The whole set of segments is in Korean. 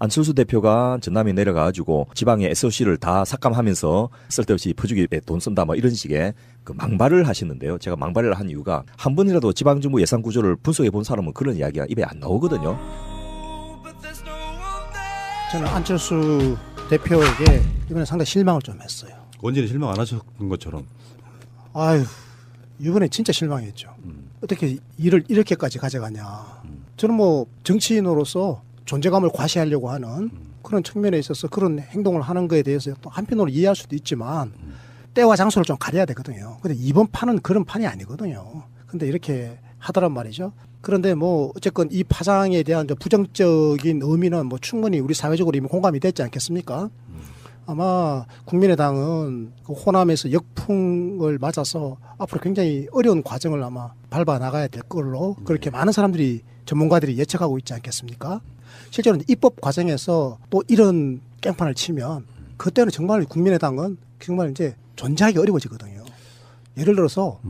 안철수 대표가 전남에 내려가가지고 지방의 SOC를 다 삭감하면서 쓸데없이 퍼주기에 돈 쓴다 뭐 이런 식의 그 망발을 하시는데요. 제가 망발을 한 이유가 한 번이라도 지방정부 예산 구조를 분석해 본 사람은 그런 이야기가 입에 안 나오거든요. 저는 안철수 대표에게 이번에 상당히 실망을 좀 했어요. 원진이 실망 안 하셨던 것처럼. 아유, 이번에 진짜 실망했죠. 어떻게 일을 이렇게까지 가져가냐. 저는 뭐 정치인으로서 존재감을 과시하려고 하는 그런 측면에 있어서 그런 행동을 하는 거에 대해서 또 한편으로 이해할 수도 있지만 때와 장소를 좀 가려야 되거든요. 근데 이번 판은 그런 판이 아니거든요. 근데 이렇게 하더란 말이죠. 그런데 뭐 어쨌건 이 파장에 대한 부정적인 의미는 뭐 충분히 우리 사회적으로 이미 공감이 됐지 않겠습니까? 아마 국민의당은 그 호남에서 역풍을 맞아서 앞으로 굉장히 어려운 과정을 아마 밟아 나가야 될 걸로 그렇게 많은 사람들이 전문가들이 예측하고 있지 않겠습니까? 실제로는 입법 과정에서 또 이런 깽판을 치면 그때는 정말 국민의당은 정말 이제 존재하기 어려워지거든요. 예를 들어서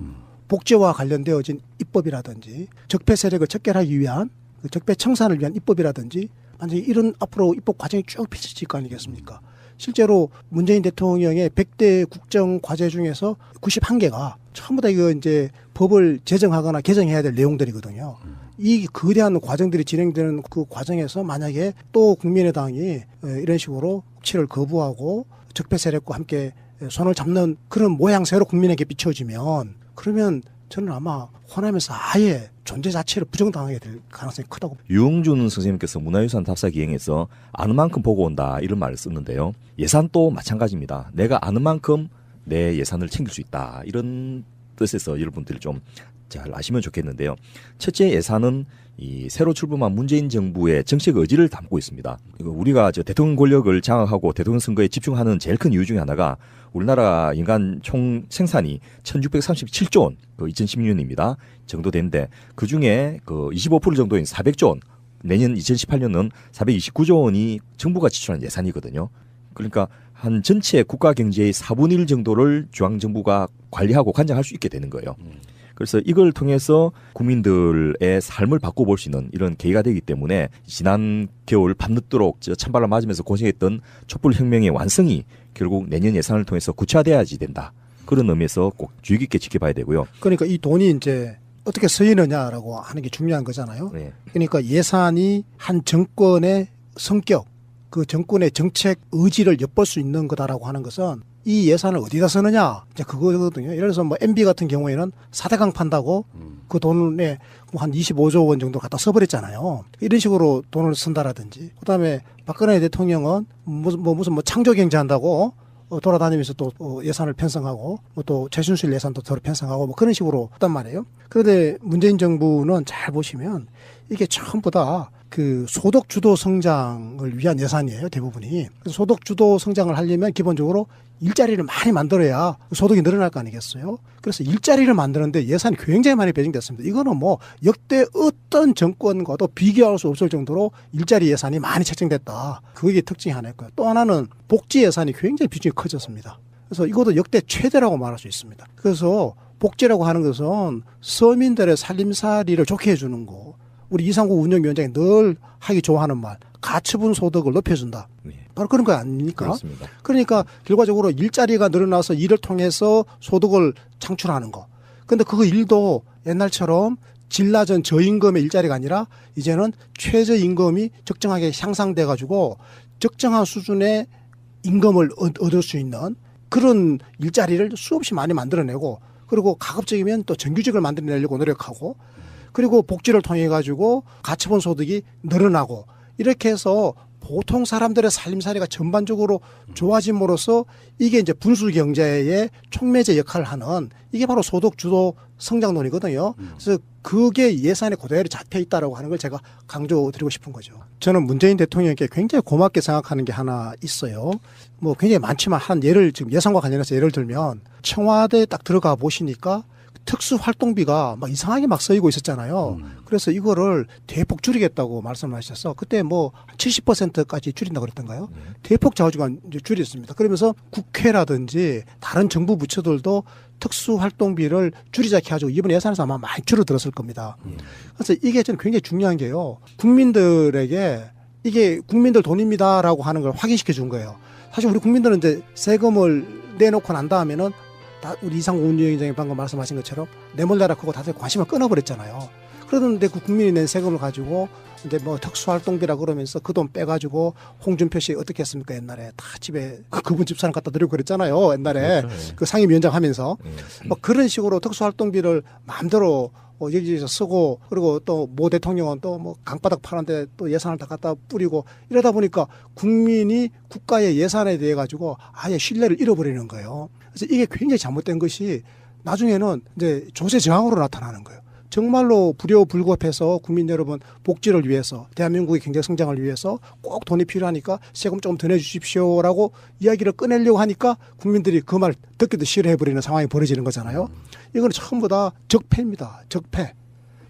복지와 관련되어진 입법이라든지 적폐 세력을 척결하기 위한 적폐 청산을 위한 입법이라든지 완전히 이런 앞으로 입법 과정이 쭉 펼쳐질 거 아니겠습니까? 실제로 문재인 대통령의 100대 국정 과제 중에서 91개가 전부 다 이거 이제 법을 제정하거나 개정해야 될 내용들이거든요. 이 거대한 과정들이 진행되는 그 과정에서 만약에 또 국민의당이 이런 식으로 국치를 거부하고 적폐 세력과 함께 손을 잡는 그런 모양새로 국민에게 비춰지면 그러면 저는 아마 호남에서 아예 존재 자체를 부정당하게 될 가능성이 크다고. 유흥준 선생님께서 문화유산 답사 기행에서 아는 만큼 보고 온다 이런 말을 썼는데요. 예산도 마찬가지입니다. 내가 아는 만큼 내 예산을 챙길 수 있다 이런 뜻에서 여러분들이 좀 잘 아시면 좋겠는데요. 첫째 예산은 이 새로 출범한 문재인 정부의 정책 의지를 담고 있습니다. 우리가 대통령 권력을 장악하고 대통령 선거에 집중하는 제일 큰 이유 중에 하나가 우리나라 인간 총 생산이 1637조 원, 2016년입니다. 정도 되는데 그중에 25% 정도인 400조 원, 내년 2018년은 429조 원이 정부가 지출한 예산이거든요. 그러니까 한 전체 국가 경제의 4분의 1 정도를 중앙정부가 관리하고 관장할 수 있게 되는 거예요. 그래서 이걸 통해서 국민들의 삶을 바꿔볼 수 있는 이런 계기가 되기 때문에 지난 겨울 밤늦도록 찬바람 맞으면서 고생했던 촛불혁명의 완성이 결국 내년 예산을 통해서 구체화돼야지 된다. 그런 의미에서 꼭 주의 깊게 지켜봐야 되고요. 그러니까 이 돈이 이제 어떻게 쓰이느냐라고 하는 게 중요한 거잖아요. 네. 그러니까 예산이 한 정권의 성격, 그 정권의 정책 의지를 엿볼 수 있는 거다라고 하는 것은 이 예산을 어디다 쓰느냐 이제 그거거든요. 예를 들어서 뭐 MB 같은 경우에는 4대강 판다고 그 돈에 한 25조 원 정도 갖다 써버렸잖아요. 이런 식으로 돈을 쓴다라든지 그다음에 박근혜 대통령은 무슨 창조 경제한다고 돌아다니면서 또 예산을 편성하고 또 최순실 예산도 더 편성하고 뭐 그런 식으로 했단 말이에요. 그런데 문재인 정부는 잘 보시면 이게 전부 다 그 소득 주도 성장을 위한 예산이에요, 대부분이. 그래서 소득 주도 성장을 하려면 기본적으로 일자리를 많이 만들어야 소득이 늘어날 거 아니겠어요? 그래서 일자리를 만드는데 예산이 굉장히 많이 배정됐습니다. 이거는 뭐 역대 어떤 정권과도 비교할 수 없을 정도로 일자리 예산이 많이 책정됐다. 그게 특징이 하나였고요. 또 하나는 복지 예산이 굉장히 비중이 커졌습니다. 그래서 이것도 역대 최대라고 말할 수 있습니다. 그래서 복지라고 하는 것은 서민들의 살림살이를 좋게 해주는 거. 우리 이상국 운영위원장이 늘 하기 좋아하는 말, 가처분 소득을 높여준다. 바로 그런 거 아닙니까? 그렇습니다. 그러니까 결과적으로 일자리가 늘어나서 이를 통해서 소득을 창출하는 거. 근데 그 일도 옛날처럼 질 낮은 저임금의 일자리가 아니라 이제는 최저임금이 적정하게 향상돼 가지고 적정한 수준의 임금을 얻을 수 있는 그런 일자리를 수없이 많이 만들어내고 그리고 가급적이면 또 정규직을 만들어내려고 노력하고 그리고 복지를 통해 가지고 가처분 소득이 늘어나고 이렇게 해서 보통 사람들의 살림살이가 전반적으로 좋아짐으로써 이게 이제 분수 경제의 촉매제 역할을 하는 이게 바로 소득 주도 성장론이거든요. 그래서 그게 예산에 그대로 잡혀 있다라고 하는 걸 제가 강조드리고 싶은 거죠. 저는 문재인 대통령께 굉장히 고맙게 생각하는 게 하나 있어요. 뭐 굉장히 많지만 한 예를 지금 예산과 관련해서 예를 들면 청와대에 딱 들어가 보시니까 특수활동비가 막 이상하게 막 쓰이고 있었잖아요. 그래서 이거를 대폭 줄이겠다고 말씀하셔서 그때 뭐 70%까지 줄인다고 그랬던가요? 대폭 좌우지간 이제 줄였습니다. 그러면서 국회라든지 다른 정부 부처들도 특수활동비를 줄이자 해가지고 이번 예산에서 아마 많이 줄어들었을 겁니다. 그래서 이게 저는 굉장히 중요한 게요. 국민들에게 이게 국민들 돈입니다라고 하는 걸 확인시켜 준 거예요. 사실 우리 국민들은 이제 세금을 내놓고 난 다음에는 다 우리 이상우 운영위원장이 방금 말씀하신 것처럼 내몰라라 크고 다들 관심을 끊어버렸잖아요. 그러는데 그 국민이 낸 세금을 가지고 이제 뭐 특수활동비라 그러면서 그 돈 빼가지고 홍준표 씨 어떻게 했습니까? 옛날에 다 집에 그분 집사람 갖다 드리고 그랬잖아요. 옛날에 그렇죠. 그 상임위원장 하면서 뭐 그런 식으로 특수활동비를 마음대로 여기저기서 쓰고 그리고 또 모 대통령은 또 뭐 강바닥 파는데 또 예산을 다 갖다 뿌리고 이러다 보니까 국민이 국가의 예산에 대해 가지고 아예 신뢰를 잃어버리는 거예요. 그래서 이게 굉장히 잘못된 것이 나중에는 이제 조세 저항으로 나타나는 거예요. 정말로 불효불급해서 국민 여러분 복지를 위해서 대한민국의 경제 성장을 위해서 꼭 돈이 필요하니까 세금 조금 더 내주십시오라고 이야기를 꺼내려고 하니까 국민들이 그 말 듣기도 싫어해버리는 상황이 벌어지는 거잖아요. 이건 전부 다 적폐입니다. 적폐.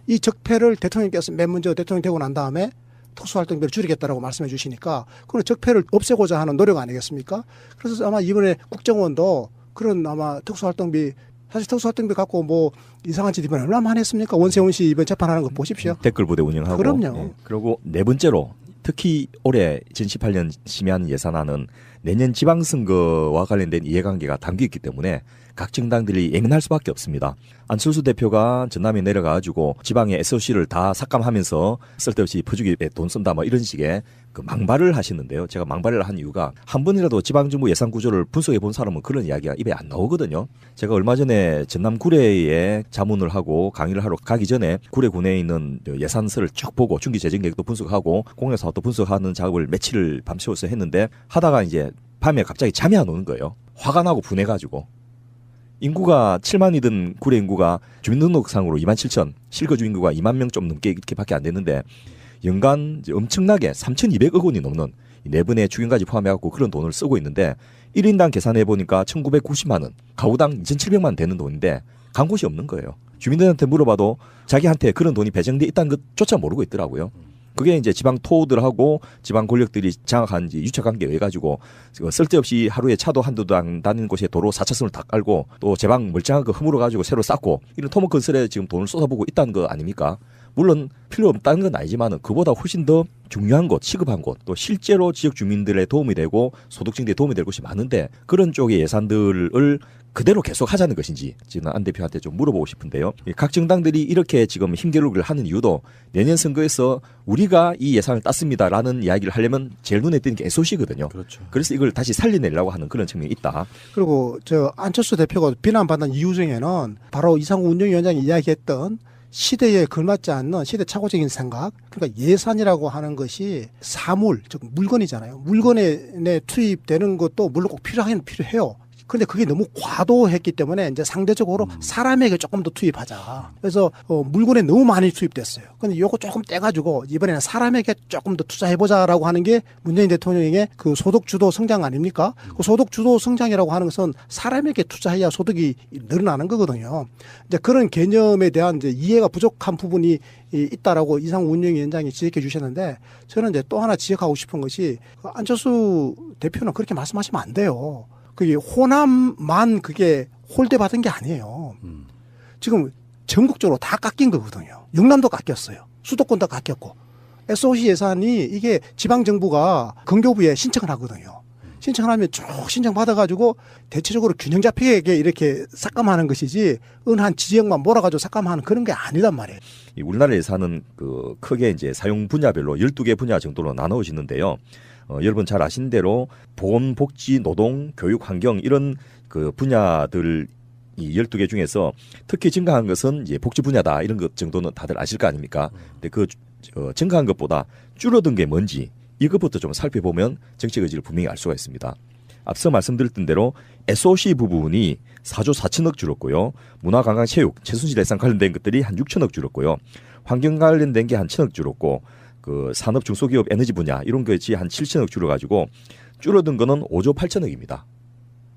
이 적폐를 대통령께서 맨 먼저 대통령 되고 난 다음에 특수활동비를 줄이겠다라고 말씀해 주시니까 그런 적폐를 없애고자 하는 노력 아니겠습니까? 그래서 아마 이번에 국정원도 그런 아마 특수활동비 사실 특수활동비 갖고 뭐 이상한 짓 이번에 얼마나 많이 했습니까? 원세훈 씨 이번 재판하는 거 보십시오. 댓글 부대 운영하고. 그럼요. 예. 그리고 네 번째로 특히 올해 2018년 심의하는 예산안은 내년 지방선거와 관련된 이해관계가 담겨 있기 때문에 각 정당들이 예민할 수밖에 없습니다. 안철수 대표가 전남에 내려가가지고 지방의 SOC를 다 삭감하면서 쓸데없이 퍼주기에 돈 쓴다 뭐 이런 식의 그 망발을 하시는데요. 제가 망발을 한 이유가 한 번이라도 지방정부 예산 구조를 분석해 본 사람은 그런 이야기가 입에 안 나오거든요. 제가 얼마 전에 전남 구례에 자문을 하고 강의를 하러 가기 전에 구례 군에 있는 예산서를 쭉 보고 중기 재정 계획도 분석하고 공약 사업도 분석하는 작업을 며칠을 밤새워서 했는데 하다가 이제 밤에 갑자기 잠이 안 오는 거예요. 화가 나고 분해가지고. 인구가 7만이던 구례 인구가 주민등록상으로 2만 7천, 실거주 인구가 2만 명 좀 넘게 이렇게밖에 안 됐는데 연간 엄청나게 3,200억 원이 넘는 네 번의 주경까지 포함해갖고 그런 돈을 쓰고 있는데 1인당 계산해 보니까 1,990만 원, 가구당 2,700만 원 되는 돈인데 간 곳이 없는 거예요. 주민들한테 물어봐도 자기한테 그런 돈이 배정돼 있다는 것조차 모르고 있더라고요. 그게 이제 지방 토호들하고 지방 권력들이 장악한 이제 유착관계에 의해 가지고 쓸데없이 하루에 차도 한두 당 다니는 곳에 도로 4차선을 다 깔고 또 제방 멀쩡한 거 허물어 가지고 새로 쌓고 이런 토목 건설에 지금 돈을 쏟아부고 있다는 거 아닙니까? 물론 필요 없다는 건 아니지만은 그보다 훨씬 더 중요한 곳, 시급한 곳, 또 실제로 지역 주민들의 도움이 되고 소득 증대에 도움이 될 곳이 많은데 그런 쪽의 예산들을 그대로 계속 하자는 것인지 지금 안 대표한테 좀 물어보고 싶은데요. 각 정당들이 이렇게 지금 힘겨루기를 하는 이유도 내년 선거에서 우리가 이 예산을 땄습니다라는 이야기를 하려면 제일 눈에 띄는 게 SOC거든요. 그렇죠. 그래서 이걸 다시 살려내려고 하는 그런 측면이 있다. 그리고 저 안철수 대표가 비난받는 이유 중에는 바로 이상우 운영위원장이 이야기했던 시대에 걸맞지 않는 시대착오적인 생각. 그러니까 예산이라고 하는 것이 사물, 즉 물건이잖아요. 물건에 투입되는 것도 물론 꼭 필요하긴 필요해요. 그런데 그게 너무 과도했기 때문에 이제 상대적으로 사람에게 조금 더 투입하자. 그래서 물건에 너무 많이 투입됐어요. 근데 이거 조금 떼가지고 이번에는 사람에게 조금 더 투자해보자라고 하는 게 문재인 대통령의 그 소득 주도 성장 아닙니까? 그 소득 주도 성장이라고 하는 것은 사람에게 투자해야 소득이 늘어나는 거거든요. 이제 그런 개념에 대한 이제 이해가 부족한 부분이 있다라고 이상우 운영위원장이 지적해 주셨는데 저는 이제 또 하나 지적하고 싶은 것이 안철수 대표는 그렇게 말씀하시면 안 돼요. 그게 호남만 그게 홀대받은 게 아니에요. 지금 전국적으로 다 깎인 거거든요. 영남도 깎였어요. 수도권도 깎였고. SOC 예산이 이게 지방정부가 건교부에 신청을 하거든요. 신청을 하면 쭉 신청 받아가지고 대체적으로 균형 잡히게 이렇게 삭감하는 것이지 한 지역만 몰아가지고 삭감하는 그런 게 아니란 말이에요. 이 우리나라 예산은 그 크게 이제 사용 분야별로 12개 분야 정도로 나누어지는데요. 여러분 잘 아신 대로 보건, 복지, 노동, 교육, 환경 이런 그 분야들 이 12개 중에서 특히 증가한 것은 이제 복지 분야다 이런 것 정도는 다들 아실 거 아닙니까? 근데 그 증가한 것보다 줄어든 게 뭔지 이것부터 좀 살펴보면 정책 의지를 분명히 알 수가 있습니다. 앞서 말씀드렸던 대로 SOC 부분이 4조 4천억 줄었고요. 문화관광체육, 최순실 예산 관련된 것들이 한 6천억 줄었고요. 환경 관련된 게 한 1천억 줄었고 그 산업 중소기업 에너지 분야 이런 것이 한 7천억 줄어가지고 줄어든 거는 5조 8천억입니다.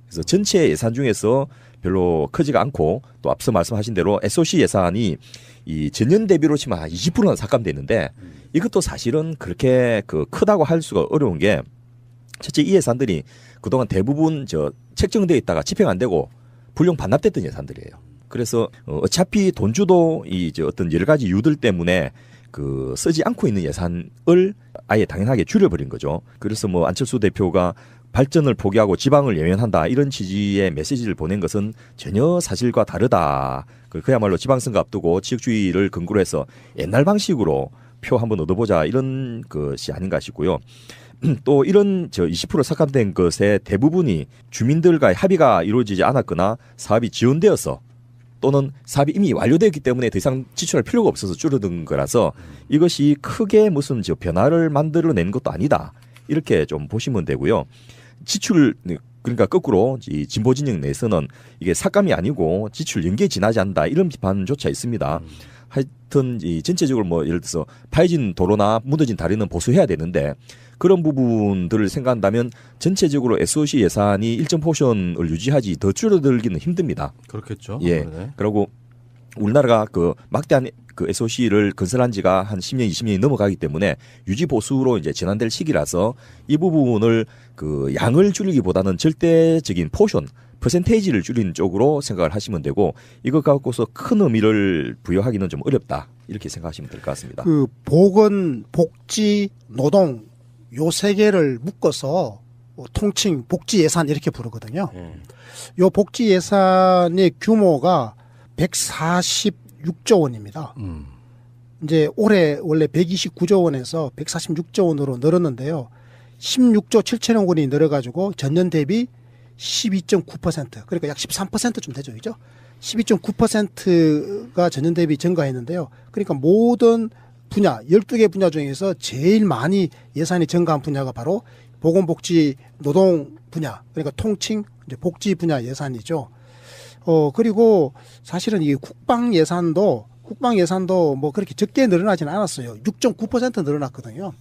그래서 전체 예산 중에서 별로 크지가 않고 또 앞서 말씀하신 대로 SOC 예산이 이 전년 대비로 치면 한 20%나 삭감됐는데 이것도 사실은 그렇게 그 크다고 할 수가 어려운 게 첫째 이 예산들이 그동안 대부분 책정되어 있다가 집행 안 되고 불용 반납됐던 예산들이에요. 그래서 어차피 돈주도 어떤 여러 가지 이유들 때문에 그 쓰지 않고 있는 예산을 아예 당연하게 줄여버린 거죠. 그래서 뭐 안철수 대표가 발전을 포기하고 지방을 외면한다 이런 취지의 메시지를 보낸 것은 전혀 사실과 다르다. 그야말로 지방선거 앞두고 지역주의를 근거로 해서 옛날 방식으로 표 한번 얻어보자 이런 것이 아닌가 싶고요. 또 이런 20% 삭감된 것의 대부분이 주민들과의 합의가 이루어지지 않았거나 사업이 지연되어서 또는 사업이 이미 완료되었기 때문에 더 이상 지출할 필요가 없어서 줄어든 거라서 이것이 크게 무슨 변화를 만들어낸 것도 아니다. 이렇게 좀 보시면 되고요. 지출 그러니까 거꾸로 이 진보 진영 내에서는 이게 삭감이 아니고 지출 연계에 지나지 않는다 이런 비판조차 있습니다. 하여튼 이 전체적으로 뭐 예를 들어서 파여진 도로나 무너진 다리는 보수해야 되는데 그런 부분들을 생각한다면 전체적으로 SOC 예산이 일정 포션을 유지하지 더 줄어들기는 힘듭니다. 그렇겠죠. 예. 네. 그리고 우리나라가 그 막대한 그 SOC를 건설한 지가 한 10년, 20년이 넘어가기 때문에 유지 보수로 이제 진행될 시기라서 이 부분을 그 양을 줄이기보다는 절대적인 포션, 퍼센테이지를 줄이는 쪽으로 생각을 하시면 되고 이것 갖고서 큰 의미를 부여하기는 좀 어렵다. 이렇게 생각하시면 될 것 같습니다. 그 보건, 복지, 노동 요 세 개를 묶어서 통칭 복지 예산 이렇게 부르거든요. 요 복지 예산의 규모가 146조 원입니다. 이제 올해 원래 129조 원에서 146조 원으로 늘었는데요. 16조 7천억 원이 늘어가지고 전년 대비 12.9% 그러니까 약 13%좀 되죠, 그죠? 12.9%가 전년 대비 증가했는데요. 그러니까 모든 분야 12개 분야 중에서 제일 많이 예산이 증가한 분야가 바로 보건복지 노동 분야 그러니까 통칭 이제 복지 분야 예산이죠. 그리고 사실은 이 국방 예산도 뭐 그렇게 적게 늘어나지는 않았어요. 6.9% 늘어났거든요.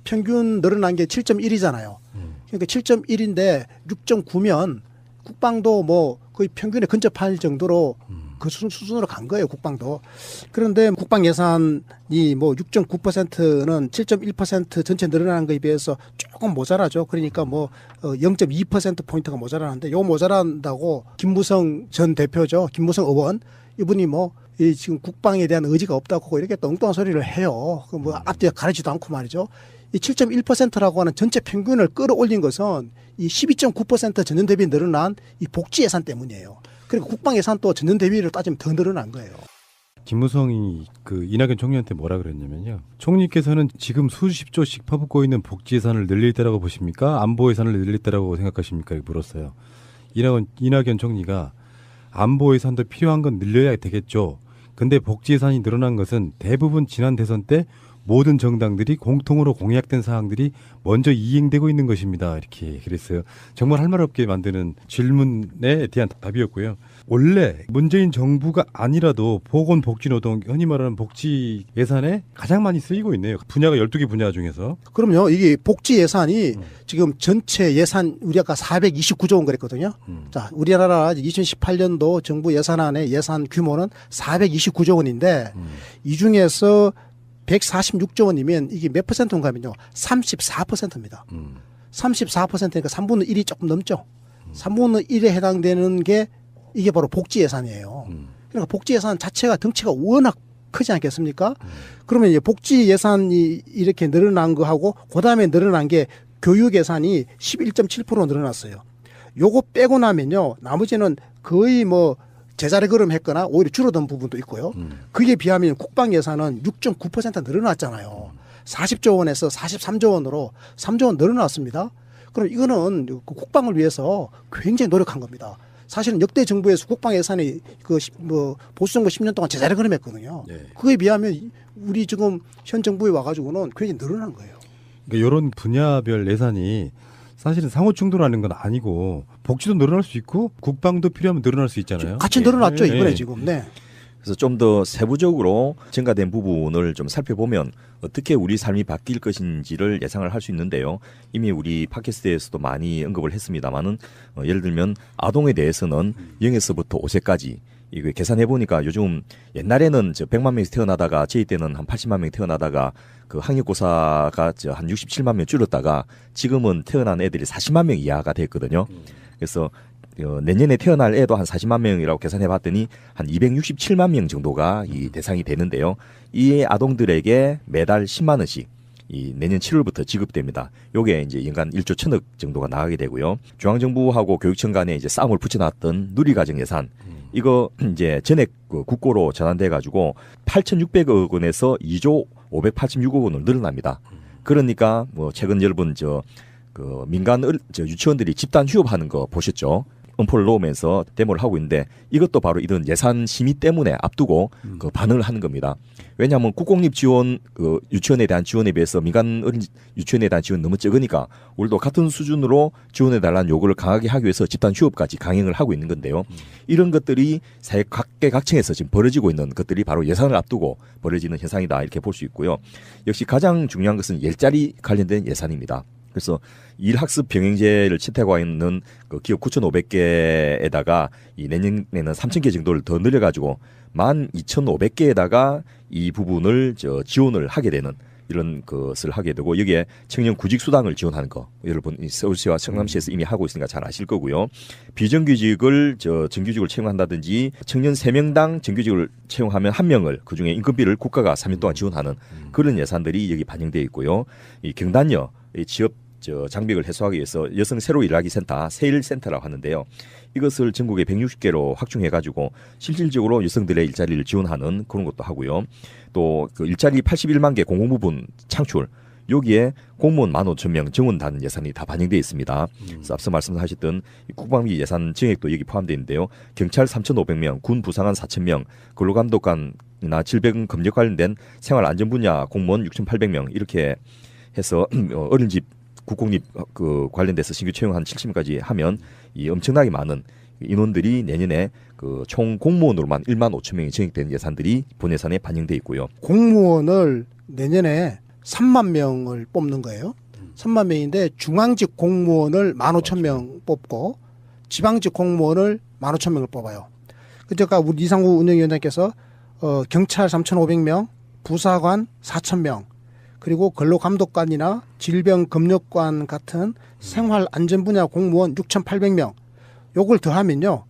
평균 늘어난 게 7.1이잖아요. 그러니까 7.1인데 6.9면 국방도 뭐 거의 평균에 근접할 정도로 그 수준으로 간 거예요, 국방도. 그런데 국방 예산이 뭐 6.9%는 7.1% 전체 늘어나는 거에 비해서 조금 모자라죠. 그러니까 뭐 0.2%포인트가 모자라는데 요 모자란다고 김무성 전 대표죠. 김무성 의원. 이분이 뭐 이 지금 국방에 대한 의지가 없다고 이렇게 또 엉뚱한 소리를 해요. 그 뭐 앞뒤에 가르치지도 않고 말이죠. 이 7.1%라고 하는 전체 평균을 끌어올린 것은 이 12.9% 전년 대비 늘어난 이 복지 예산 때문이에요. 그리고 국방 예산도 전년 대비를 따지면 더 늘어난 거예요. 김무성이 그 이낙연 총리한테 뭐라 그랬냐면요. 총리께서는 지금 수십조씩 퍼붓고 있는 복지 예산을 늘릴 때라고 보십니까? 안보 예산을 늘릴 때라고 생각하십니까? 이렇게 물었어요. 이낙연 총리가 안보 예산도 필요한 건 늘려야 되겠죠. 근데 복지 예산이 늘어난 것은 대부분 지난 대선 때 모든 정당들이 공통으로 공약된 사항들이 먼저 이행되고 있는 것입니다. 이렇게 그랬어요. 정말 할 말 없게 만드는 질문에 대한 답이었고요. 원래 문재인 정부가 아니라도 보건복지노동 흔히 말하는 복지 예산에 가장 많이 쓰이고 있네요. 분야가 12개 분야 중에서. 그럼요. 이게 복지 예산이 지금 전체 예산 우리 아까 429조 원 그랬거든요. 자, 우리나라 2018년도 정부 예산안의 예산 규모는 429조 원인데 이 중에서 146조 원이면 이게 몇 퍼센트인가면요. 34%입니다. 34%니까 3분의 1이 조금 넘죠. 3분의 1에 해당되는 게 이게 바로 복지 예산이에요. 그러니까 복지 예산 자체가 덩치가 워낙 크지 않겠습니까? 그러면 이제 복지 예산이 이렇게 늘어난 거하고 그다음에 늘어난 게 교육 예산이 11.7% 늘어났어요. 요거 빼고 나면요. 나머지는 거의 뭐 제자리 걸음했거나 오히려 줄어든 부분도 있고요. 그에 비하면 국방 예산은 6.9% 늘어났잖아요. 40조 원에서 43조 원으로 3조 원 늘어났습니다. 그럼 이거는 국방을 위해서 굉장히 노력한 겁니다. 사실은 역대 정부에서 국방 예산이 뭐 보수 정부 10년 동안 제자리 걸음했거든요. 네. 그에 비하면 우리 지금 현 정부에 와가지고는 굉장히 늘어난 거예요. 그러니까 이런 분야별 예산이 사실은 상호 충돌하는 건 아니고 복지도 늘어날 수 있고 국방도 필요하면 늘어날 수 있잖아요. 같이 늘어났죠, 네. 이번에 지금. 네. 그래서 좀 더 세부적으로 증가된 부분을 좀 살펴보면 어떻게 우리 삶이 바뀔 것인지를 예상을 할 수 있는데요. 이미 우리 팟캐스트에서도 많이 언급을 했습니다만은 예를 들면 아동에 대해서는 0에서부터 5세까지 이거 계산해 보니까 요즘 옛날에는 100만 명이 태어나다가 저희 때는 한 80만 명이 태어나다가 그 학력고사가 한 67만 명 줄었다가 지금은 태어난 애들이 40만 명 이하가 됐거든요. 그래서 내년에 태어날 애도 한 40만 명이라고 계산해 봤더니 한 267만 명 정도가 이 대상이 되는데요. 이 아동들에게 매달 10만 원씩 이 내년 7월부터 지급됩니다. 요게 이제 연간 1조 1천억 정도가 나가게 되고요. 중앙정부하고 교육청 간에 이제 싸움을 붙여놨던 누리과정 예산 이거 이제 전액 그 국고로 전환돼 가지고 8,600억 원에서 2조 586억 원으로 늘어납니다. 그러니까 뭐 최근 여러분 그 민간 유치원들이 집단 휴업하는 거 보셨죠? 엄포를 놓으면서 데모를 하고 있는데 이것도 바로 이런 예산 심의 때문에 앞두고 그 반응을 하는 겁니다. 왜냐하면 국공립 지원 그 유치원에 대한 지원에 비해서 민간 어린 유치원에 대한 지원 너무 적으니까 우리도 같은 수준으로 지원해 달라는 요구를 강하게 하기 위해서 집단 휴업까지 강행을 하고 있는 건데요. 이런 것들이 사회 각계각층에서 지금 벌어지고 있는 것들이 바로 예산을 앞두고 벌어지는 현상이다 이렇게 볼 수 있고요. 역시 가장 중요한 것은 일자리 관련된 예산입니다. 그래서 일학습 병행제를 채택하고 있는 그 기업 9,500개에다가 이 내년에는 3,000개 정도를 더 늘려가지고 12,500개에다가 이 부분을 지원을 하게 되는 이런 것을 하게 되고 여기에 청년 구직 수당을 지원하는 거 여러분 서울시와 성남시에서 이미 하고 있으니까 잘 아실 거고요. 비정규직을 정규직을 채용한다든지 청년 3명당 정규직을 채용하면 1명을 그중에 인건비를 국가가 3년 동안 지원하는 그런 예산들이 여기 반영되어 있고요. 이 경단녀 이 취업 장벽을 해소하기 위해서 여성 새로 일하기 센터 세일센터라고 하는데요. 이것을 전국에 160개로 확충해가지고 실질적으로 여성들의 일자리를 지원하는 그런 것도 하고요. 또 그 일자리 81만 개 공공부문 창출 여기에 공무원 15,000명 정원단 예산이 다 반영되어 있습니다. 그래서 앞서 말씀하셨던 국방비 예산 증액도 여기 포함되어 있는데요. 경찰 3,500명, 군 부상한 4,000명, 근로감독관이나 질병 검역 관련된 생활안전 분야 공무원 6,800명 이렇게 해서 어린이집 국공립 그 관련돼서 신규 채용 한 70명까지 하면 이 엄청나게 많은 인원들이 내년에 그 총 공무원으로만 1만 5천 명이 증액되는 예산들이 본 예산에 반영돼 있고요. 공무원을 내년에 3만 명을 뽑는 거예요. 3만 명인데 중앙직 공무원을 15,000명 뽑고 지방직 공무원을 15,000명을 뽑아요. 그러니까 우리 이상구 운영위원장께서 경찰 3,500명, 부사관 4,000명, 그리고 근로감독관이나 질병검역관 같은 생활안전 분야 공무원 6,800명. 요걸 더하면요.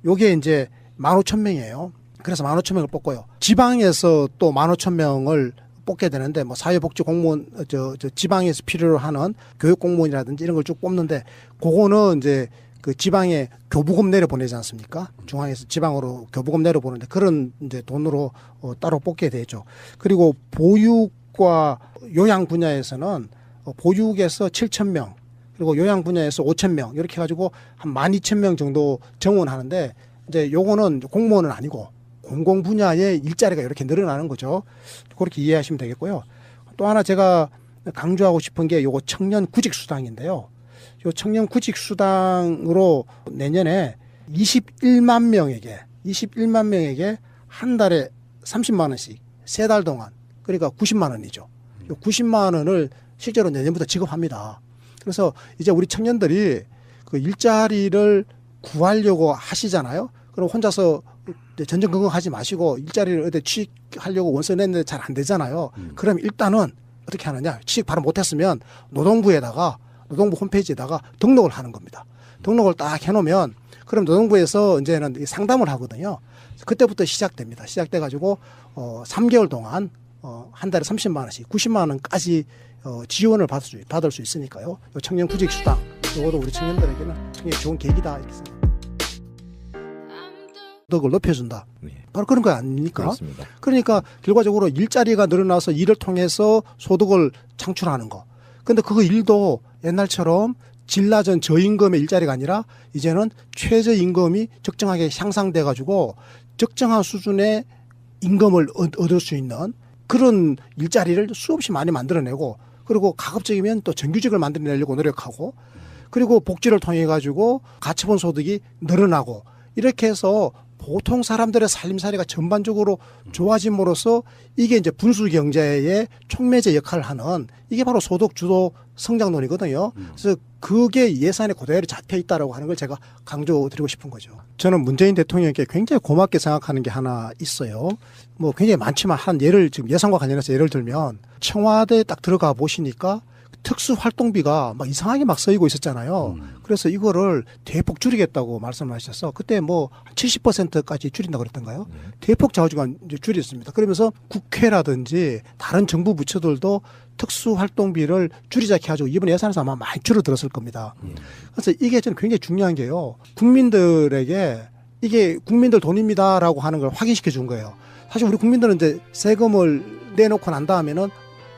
요게 이제 15,000명이에요. 그래서 15,000명을 뽑고요. 지방에서 또 15,000명을 뽑게 되는데 뭐 사회복지 공무원 지방에서 필요로 하는 교육 공무원이라든지 이런 걸 쭉 뽑는데 그거는 이제 그 지방에 교부금 내려보내지 않습니까? 중앙에서 지방으로 교부금 내려보는데 그런 이제 돈으로 따로 뽑게 되죠. 그리고 보육과 요양 분야에서는 보육에서 7,000명 그리고 요양 분야에서 5,000명 이렇게 해가지고 한 12,000명 정도 정원하는데 이제 요거는 공무원은 아니고 공공 분야의 일자리가 이렇게 늘어나는 거죠. 그렇게 이해하시면 되겠고요. 또 하나 제가 강조하고 싶은 게 요거 청년 구직 수당인데요. 요 청년 구직 수당으로 내년에 21만 명에게 한 달에 30만 원씩 3달 동안 그러니까 90만 원이죠. 요 90만 원을 실제로 내년부터 지급합니다. 그래서 이제 우리 청년들이 그 일자리를 구하려고 하시잖아요. 그럼 혼자서 전전긍긍하지 마시고 일자리를 어디 취직하려고 원서 냈는데 잘 안 되잖아요. 그럼 일단은 어떻게 하느냐. 취직 바로 못했으면 노동부 홈페이지에다가 등록을 하는 겁니다. 등록을 딱 해놓으면 그럼 노동부에서 이제는 상담을 하거든요. 그때부터 시작됩니다. 시작돼가지고 3개월 동안 한 달에 30만 원씩 90만 원까지 지원을 받을 수 있으니까요. 요 청년 구직 수당 이것도 우리 청년들에게는 굉장히 좋은 계기다 이렇게 생각합니다. 소득을 높여준다. 바로 그런 거 아닙니까? 그렇습니다. 그러니까 결과적으로 일자리가 늘어나서 일을 통해서 소득을 창출하는 거. 근데 그 일도 옛날처럼 질 낮은 저임금의 일자리가 아니라 이제는 최저임금이 적정하게 향상돼 가지고 적정한 수준의 임금을 얻을 수 있는 그런 일자리를 수없이 많이 만들어내고 그리고 가급적이면 또 정규직을 만들어내려고 노력하고 그리고 복지를 통해 가지고 가처분 소득이 늘어나고 이렇게 해서 보통 사람들의 살림살이가 전반적으로 좋아짐으로써 이게 이제 분수 경제의 촉매제 역할을 하는 이게 바로 소득 주도 성장론이거든요. 그래서 그게 예산에 그대로 잡혀 있다라고 하는 걸 제가 강조드리고 싶은 거죠. 저는 문재인 대통령께 굉장히 고맙게 생각하는 게 하나 있어요. 뭐 굉장히 많지만 한 예를 지금 예산과 관련해서 예를 들면 청와대에 딱 들어가 보시니까 특수활동비가 막 이상하게 막 쓰이고 있었잖아요. 그래서 이거를 대폭 줄이겠다고 말씀하셔서 그때 뭐 70%까지 줄인다고 그랬던가요? 대폭 좌우지간 이제 줄였습니다. 그러면서 국회라든지 다른 정부 부처들도 특수활동비를 줄이자 해가지고 이번 예산에서 아마 많이 줄어들었을 겁니다. 그래서 이게 저는 굉장히 중요한 게요. 국민들에게 이게 국민들 돈입니다라고 하는 걸 확인시켜 준 거예요. 사실 우리 국민들은 이제 세금을 내놓고 난 다음에는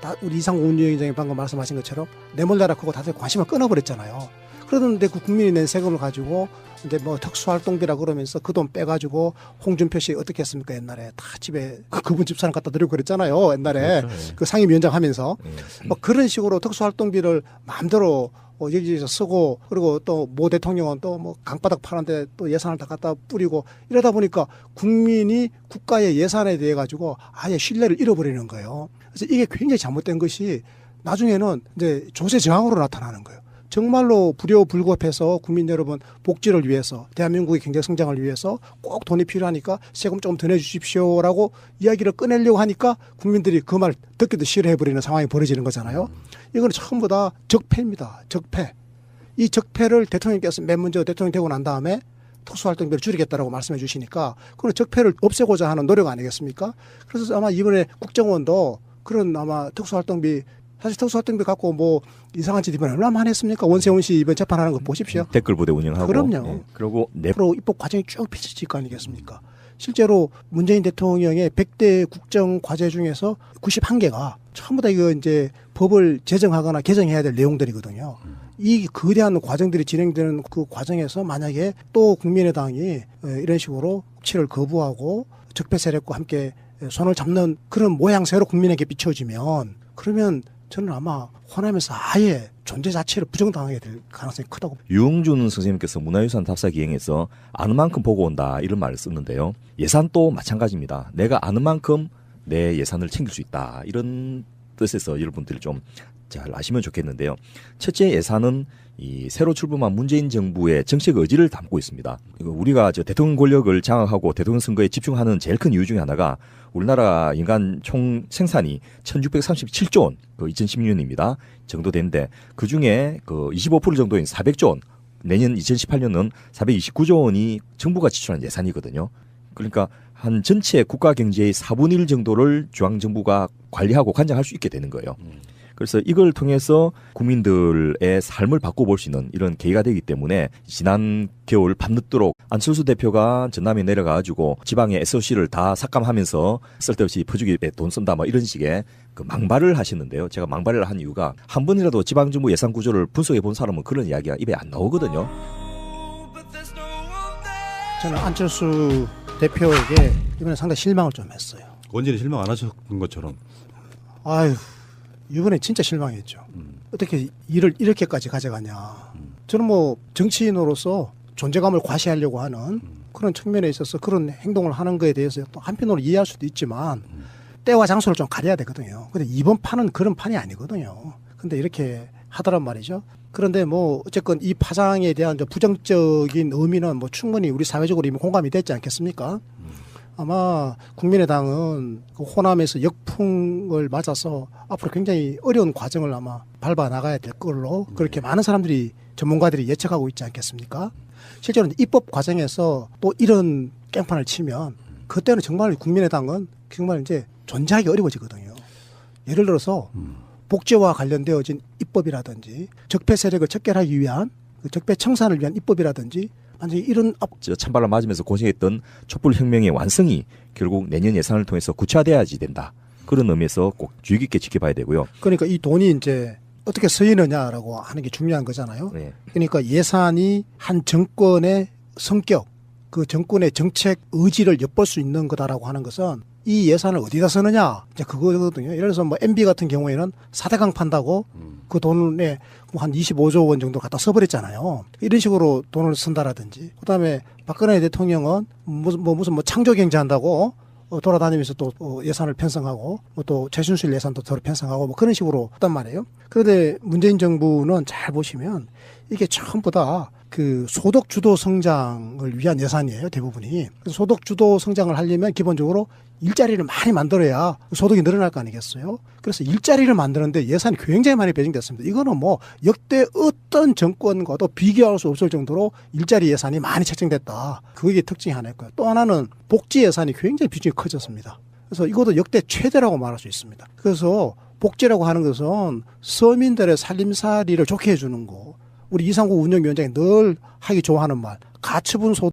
다 우리 이상구 운영위원장이 방금 말씀하신 것처럼 내몰라라 하고 다들 관심을 끊어버렸잖아요. 그러는데 그 국민이 낸 세금을 가지고 이제 뭐 특수활동비라 그러면서 그 돈 빼가지고 홍준표 씨 어떻게 했습니까? 옛날에 다 집에 그분 집사람 갖다 드리고 그랬잖아요. 옛날에 그렇죠. 그 상임위원장 하면서 뭐 그런 식으로 특수활동비를 마음대로 여기저기서 쓰고 그리고 또 모 대통령은 또 뭐 강바닥 파는데 또 예산을 다 갖다 뿌리고 이러다 보니까 국민이 국가의 예산에 대해 가지고 아예 신뢰를 잃어버리는 거예요. 그래서 이게 굉장히 잘못된 것이 나중에는 이제 조세 저항으로 나타나는 거예요. 정말로 불효불급해서 국민 여러분 복지를 위해서 대한민국의 경제 성장을 위해서 꼭 돈이 필요하니까 세금 조금 더 내주십시오라고 이야기를 꺼내려고 하니까 국민들이 그 말 듣기도 싫어해버리는 상황이 벌어지는 거잖아요. 이건 전부 다 적폐입니다. 적폐. 이 적폐를 대통령께서 맨 먼저 대통령 되고 난 다음에 특수활동비를 줄이겠다라고 말씀해 주시니까 그런 적폐를 없애고자 하는 노력 아니겠습니까? 그래서 아마 이번에 국정원도 그런 아마 특수활동비 사실 특수활동비 갖고 뭐 이상한 짓 이번에 얼마나 많이 했습니까? 원세훈 씨 이번 재판하는 거 보십시오. 댓글 부대 운영하고. 그럼요. 예. 그리고 앞으로 입법 과정이 쭉 펼쳐질 거 아니겠습니까? 실제로 문재인 대통령의 100대 국정 과제 중에서 91개가 전부 다 이거 이제 법을 제정하거나 개정해야 될 내용들이거든요. 이 거대한 과정들이 진행되는 그 과정에서 만약에 또 국민의당이 이런 식으로 국치를 거부하고 적폐 세력과 함께 손을 잡는 그런 모양새로 국민에게 비춰지면 그러면 저는 아마 호남에서 아예 존재 자체를 부정당하게 될 가능성이 크다고. 유흥준 선생님께서 문화유산 답사 기행에서 아는 만큼 보고 온다 이런 말을 썼는데요. 예산도 마찬가지입니다. 내가 아는 만큼 내 예산을 챙길 수 있다 이런 뜻에서 여러분들이 좀 잘 아시면 좋겠는데요. 첫째 예산은 이 새로 출범한 문재인 정부의 정책 의지를 담고 있습니다. 우리가 저 대통령 권력을 장악하고 대통령 선거에 집중하는 제일 큰 이유 중에 하나가 우리나라 인간 총 생산이 1637조 원, 그 2016년입니다. 정도 되는데 그 중에 그 25% 정도인 400조 원, 내년 2018년은 429조 원이 정부가 지출한 예산이거든요. 그러니까 한 전체 국가 경제의 4분의 1 정도를 중앙정부가 관리하고 관장할 수 있게 되는 거예요. 그래서 이걸 통해서 국민들의 삶을 바꿔볼 수 있는 이런 계기가 되기 때문에 지난 겨울 밤늦도록 안철수 대표가 전남에 내려가가지고 지방의 SOC를 다 삭감하면서 쓸데없이 퍼주기에 돈 쓴다 뭐 이런 식의 그 망발을 하시는데요. 제가 망발을 한 이유가 한 번이라도 지방정부 예산 구조를 분석해 본 사람은 그런 이야기가 입에 안 나오거든요. 저는 안철수 대표에게 이번에 상당히 실망을 좀 했어요. 원진이 실망 안 하셨던 것처럼. 아유, 이번에 진짜 실망했죠. 어떻게 일을 이렇게까지 가져가냐. 저는 뭐 정치인으로서 존재감을 과시하려고 하는 그런 측면에 있어서 그런 행동을 하는 거에 대해서 또 한편으로 이해할 수도 있지만 때와 장소를 좀 가려야 되거든요. 근데 이번 판은 그런 판이 아니거든요. 근데 이렇게 하더란 말이죠. 그런데 뭐 어쨌건 이 파장에 대한 부정적인 의미는 뭐 충분히 우리 사회적으로 이미 공감이 됐지 않겠습니까? 아마 국민의당은 그 호남에서 역풍을 맞아서 앞으로 굉장히 어려운 과정을 아마 밟아 나가야 될 걸로 그렇게 많은 사람들이 전문가들이 예측하고 있지 않겠습니까? 실제로는 입법 과정에서 또 이런 깽판을 치면 그때는 정말 국민의당은 정말 이제 존재하기 어려워지거든요. 예를 들어서 복지와 관련되어진 입법이라든지 적폐 세력을 척결하기 위한 그 적폐 청산을 위한 입법이라든지 아니 이런 찬바람 맞으면서 고생했던 촛불혁명의 완성이 결국 내년 예산을 통해서 구체화돼야지 된다. 그런 의미에서 꼭 주의 깊게 지켜봐야 되고요. 그러니까 이 돈이 이제 어떻게 쓰이느냐라고 하는 게 중요한 거잖아요. 네. 그러니까 예산이 한 정권의 성격, 그 정권의 정책 의지를 엿볼 수 있는 거다라고 하는 것은 이 예산을 어디다 쓰느냐 이제 그거거든요. 예를 들어서 뭐 MB 같은 경우에는 4대강 판다고 그 돈에 한 25조 원 정도 갖다 써버렸잖아요. 이런 식으로 돈을 쓴다라든지 그다음에 박근혜 대통령은 무슨 창조 경제한다고 돌아다니면서 또 예산을 편성하고 또 최순실 예산도 더 편성하고 뭐 그런 식으로 했단 말이에요. 그런데 문재인 정부는 잘 보시면 이게 전부 다 그 소득 주도 성장을 위한 예산이에요, 대부분이. 그래서 소득 주도 성장을 하려면 기본적으로 일자리를 많이 만들어야 소득이 늘어날 거 아니겠어요? 그래서 일자리를 만드는데 예산이 굉장히 많이 배정됐습니다. 이거는 뭐 역대 어떤 정권과도 비교할 수 없을 정도로 일자리 예산이 많이 책정됐다. 그게 특징이 하나 있고요. 또 하나는 복지 예산이 굉장히 비중이 커졌습니다. 그래서 이것도 역대 최대라고 말할 수 있습니다. 그래서 복지라고 하는 것은 서민들의 살림살이를 좋게 해주는 거. 우리 이상구 운영위원장이 늘 하기 좋아하는 말, 가처분 소득